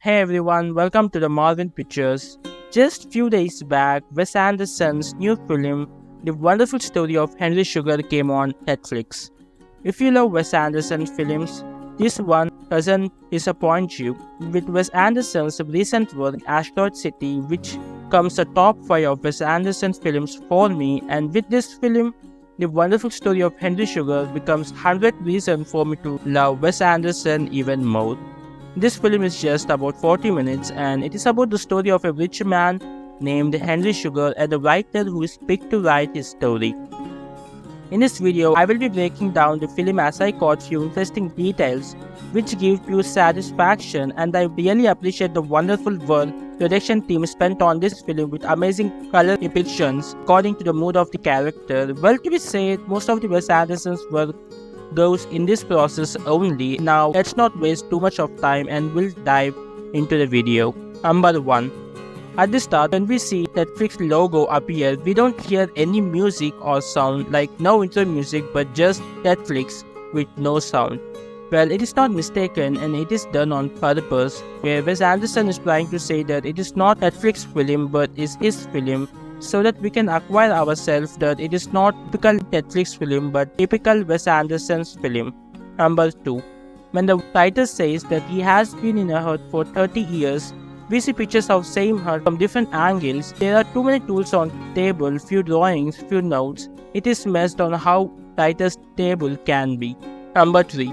Hey everyone, welcome to the Marvin Pictures. Just few days back, Wes Anderson's new film, The Wonderful Story of Henry Sugar, came on Netflix. If you love Wes Anderson films, this one doesn't disappoint you. With Wes Anderson's recent work, Asteroid City, which comes a top 5 of Wes Anderson films for me, and with this film, The Wonderful Story of Henry Sugar becomes 100th reason for me to love Wes Anderson even more. This film is just about 40 minutes and it is about the story of a rich man named Henry Sugar and a writer who is picked to write his story. In this video, I will be breaking down the film as I caught few interesting details which give pure satisfaction, and I really appreciate the wonderful work production team spent on this film with amazing color depictions according to the mood of the character. Well, to be said, most of the Wes Anderson's work goes in this process only. Now let's not waste too much of time and we'll dive into the video. Number 1. At the start, when we see Netflix logo appear, we don't hear any music or sound, like no intro music, but just Netflix with no sound. Well, it is not mistaken and it is done on purpose, where Wes Anderson is trying to say that it is not Netflix film but is his film, so that we can acquire ourselves that it is not typical Netflix film but typical Wes Anderson's film. Number 2. When the writer says that he has been in a hut for 30 years, we see pictures of same hut from different angles. There are too many tools on table, few drawings, few notes. It is messed on how writer's table can be. Number 3.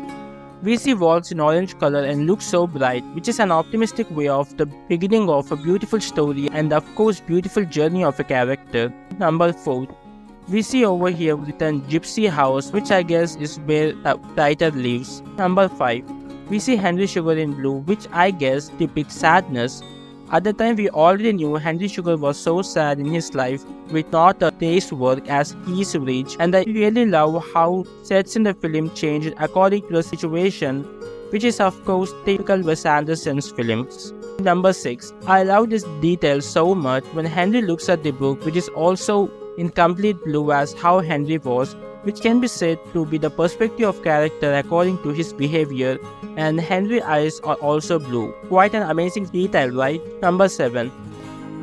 We see walls in orange color and look so bright, which is an optimistic way of the beginning of a beautiful story and of course beautiful journey of a character. Number 4. We see over here written Gypsy House, which I guess is where the writer lives. Number 5. We see Henry Sugar in blue, which I guess depicts sadness. At the time we already knew Henry Sugar was so sad in his life with not a day's work as he is rich, and I really love how sets in the film changed according to the situation, which is of course typical Wes Anderson's films. Number 6. I love this detail so much when Henry looks at the book, which is also in complete blue as how Henry was, which can be said to be the perspective of character according to his behavior, and Henry's eyes are also blue. Quite an amazing detail, right? Number 7.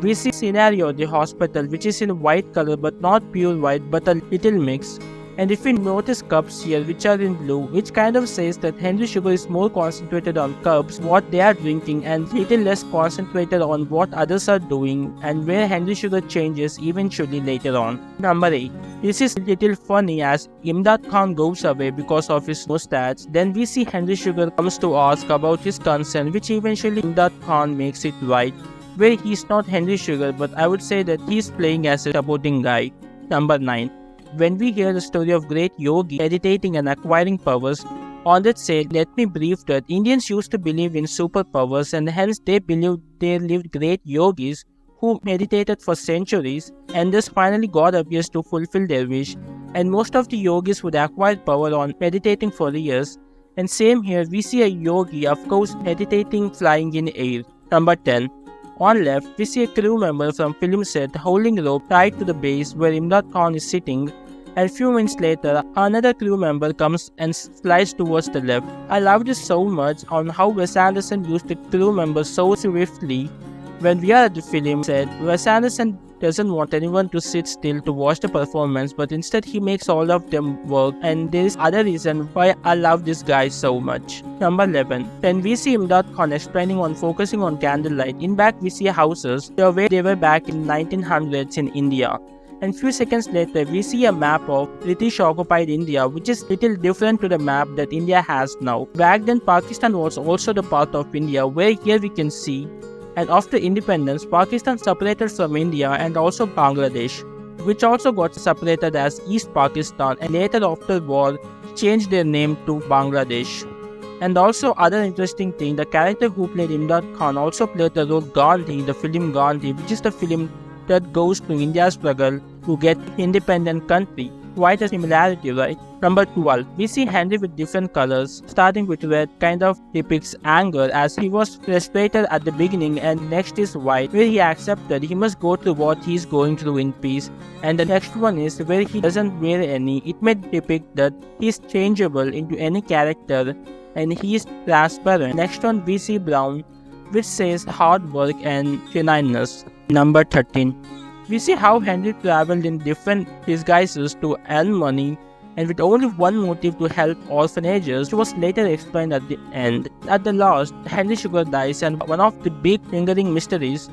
We see scenario at the hospital, which is in white color but not pure white but a little mix. And if we notice cups here which are in blue, which kind of says that Henry Sugar is more concentrated on cups, what they are drinking, and little less concentrated on what others are doing, and where Henry Sugar changes eventually later on. Number 8. This is a little funny as Imdad Khan goes away because of his mustache. Then we see Henry Sugar comes to ask about his concern, which eventually Imdad Khan makes it right, where he's not Henry Sugar but I would say that he's playing as a supporting guy. Number 9. When we hear the story of great yogi meditating and acquiring powers, on that side, let me brief that Indians used to believe in superpowers and hence they believed there lived great yogis who meditated for centuries and thus finally God appears to fulfill their wish, and most of the yogis would acquire power on meditating for years. And same here, we see a yogi of course meditating flying in air. Number 10. On left, we see a crew member from film set holding a rope tied to the base where Imdad Khan is sitting, and few minutes later, another crew member comes and slides towards the left. I love this so much on how Wes Anderson used the crew members so swiftly. When we are at the film set, Wes Anderson doesn't want anyone to sit still to watch the performance, but instead he makes all of them work, and there is other reason why I love this guy so much. Number 11. When we see Imdad Khan explaining on focusing on candlelight, in back we see houses the way they were back in 1900s in India. And few seconds later, we see a map of British occupied India, which is little different to the map that India has now. Back then, Pakistan was also the part of India, where here we can see. And after independence, Pakistan separated from India and also Bangladesh, which also got separated as East Pakistan, and later after war changed their name to Bangladesh. And also other interesting thing, the character who played Imdad Khan also played the role Gandhi in the film Gandhi, which is the film that goes to India's struggle to get independent country. Quite a similarity, right? Number 12. We see Henry with different colors, starting with red, kind of depicts anger as he was frustrated at the beginning, and next is white, where he accepted he must go through what he is going through in peace, and the next one is where he doesn't wear any. It may depict that he is changeable into any character and he is transparent. Next one we see brown, which says hard work and genuineness. Number 13. We see how Henry traveled in different disguises to earn money and with only one motive to help orphanages, which was later explained at the end. At the last, Henry Sugar dies, and one of the big lingering mysteries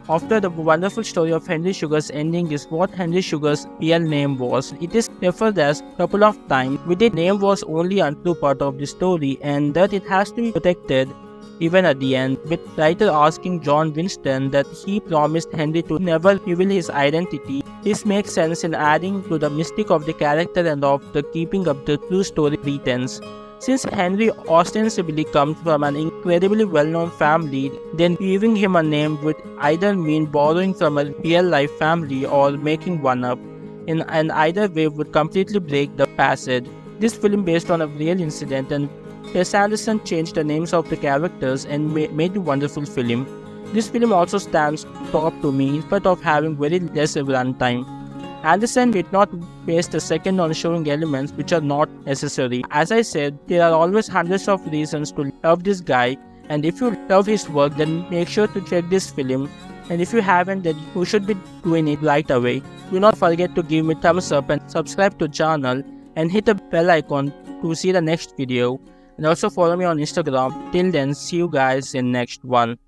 after the wonderful story of Henry Sugar's ending is what Henry Sugar's real name was. It is referred as a couple of times, with the name was only a true part of the story and that it has to be protected even at the end, with writer asking John Winston that he promised Henry to never reveal his identity. This makes sense in adding to the mystique of the character and of the keeping up the true story pretense. Since Henry ostensibly comes from an incredibly well-known family, then giving him a name would either mean borrowing from a real-life family or making one up. And either way would completely break the passage. This film based on a real incident, and Wes Anderson changed the names of the characters and made a wonderful film. This film also stands top to me in spite of having very less runtime. Anderson did not waste a second on showing elements which are not necessary. As I said, there are always hundreds of reasons to love this guy, and if you love his work, then make sure to check this film, and if you haven't, then you should be doing it right away. Do not forget to give me thumbs up and subscribe to the channel and hit the bell icon to see the next video, and also follow me on Instagram. Till then, see you guys in next one.